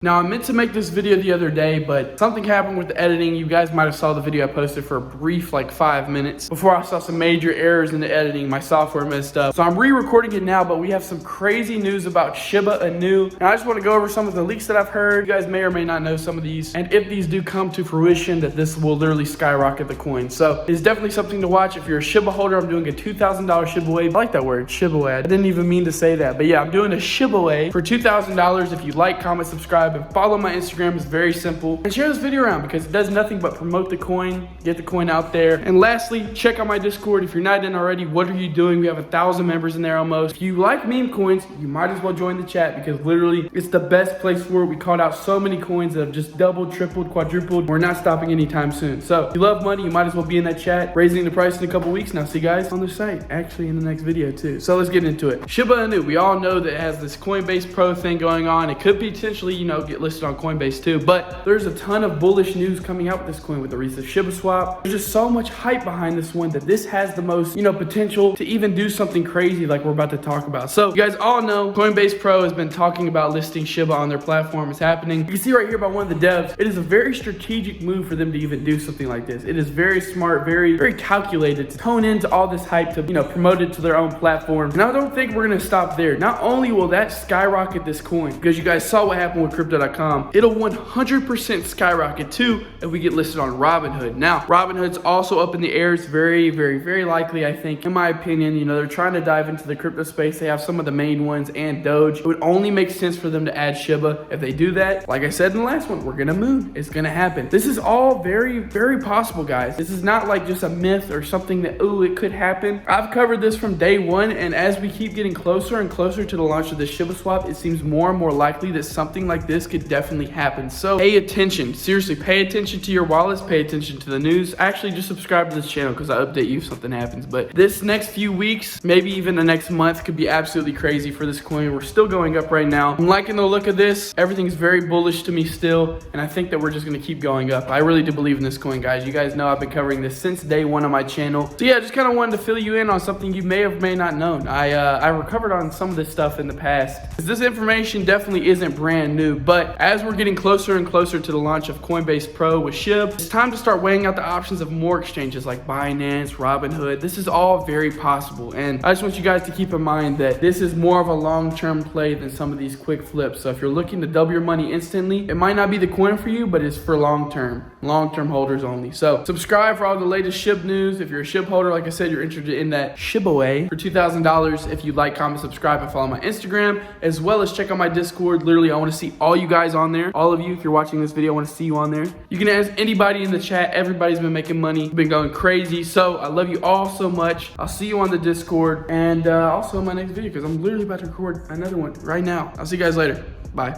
Now, I meant to make this video the other day, but something happened with the editing. You guys might have saw the video I posted for a brief, like 5 minutes. Before I saw some major errors in the editing, my software messed up. So I'm re-recording it now, but we have some crazy news about Shiba Inu. And I just want to go over some of the leaks that I've heard. You guys may or may not know some of these. And if these do come to fruition, that this will literally skyrocket the coin. So it's definitely something to watch. If you're a Shiba holder, I'm doing a $2,000 Shiba Way. I like that word, Shiba Way. I didn't even mean to say that. But yeah, I'm doing a Shiba Way for $2,000. If you like, comment, subscribe, and follow my Instagram. Is very simple, and share this video around because it does nothing but promote the coin, get the coin out there. And lastly, check out my Discord. If you're not in already, what are you doing? We have 1,000 members in there almost. If you like meme coins, you might as well join the chat because literally it's the best place for it. We called out so many coins that have just doubled, tripled, quadrupled. We're not stopping anytime soon. So if you love money, you might as well be in that chat, raising the price in a couple weeks. Now see you guys on the site, actually in the next video too. So let's get into it. Shiba Inu, we all know that it has this Coinbase Pro thing going on. It could potentially, get listed on Coinbase too, but there's a ton of bullish news coming out with this coin with the recent ShibaSwap. There's just so much hype behind this one that this has the most, potential to even do something crazy like we're about to talk about. So you guys all know Coinbase Pro has been talking about listing Shiba on their platform. It's happening. You can see right here by one of the devs, it is a very strategic move for them to even do something like this. It is very smart, very calculated to tone into all this hype to, promote it to their own platform. And I don't think we're gonna stop there. Not only will that skyrocket this coin, because you guys saw what happened with crypto.com, it'll 100% skyrocket too if we get listed on Robinhood. Now, Robinhood's also up in the air. It's very likely, I think, in my opinion. They're trying to dive into the crypto space. They have some of the main ones and Doge. It would only make sense for them to add Shiba. If they do that, like I said in the last one, we're gonna moon. It's gonna happen. This is all very possible, guys. This is not like just a myth or something that, it could happen. I've covered this from day one, and as we keep getting closer and closer to the launch of the ShibaSwap, it seems more and more likely that something like this could definitely happen. So pay attention. Seriously, pay attention to your wallets, pay attention to the news. Actually, just subscribe to this channel because I update you if something happens. But this next few weeks, maybe even the next month, could be absolutely crazy for this coin. We're still going up right now. I'm liking the look of this. Everything's very bullish to me still, and I think that we're just gonna keep going up. I really do believe in this coin, guys. You guys know I've been covering this since day one on my channel. So yeah, just kind of wanted to fill you in on something you may or may not known. I recovered on some of this stuff in the past. This information definitely isn't brand new, but as we're getting closer and closer to the launch of Coinbase Pro with Shib, it's time to start weighing out the options of more exchanges like Binance, Robinhood. This is all very possible, and I just want you guys to keep in mind that this is more of a long-term play than some of these quick flips. So if you're looking to double your money instantly, it might not be the coin for you, but it's for long-term holders only. So subscribe for all the latest Shib news. If you're a Shib holder, like I said, you're interested in that Shiba Way for $2,000. If you like, comment, subscribe, and follow my Instagram, as well as check out my Discord. Literally, I want to see all you guys on there. All of you, if you're watching this video, I want to see you on there. You can ask anybody in the chat. Everybody's been making money, been going crazy. So I love you all so much. I'll see you on the Discord, and also in my next video because I'm literally about to record another one right now. I'll see you guys later. Bye.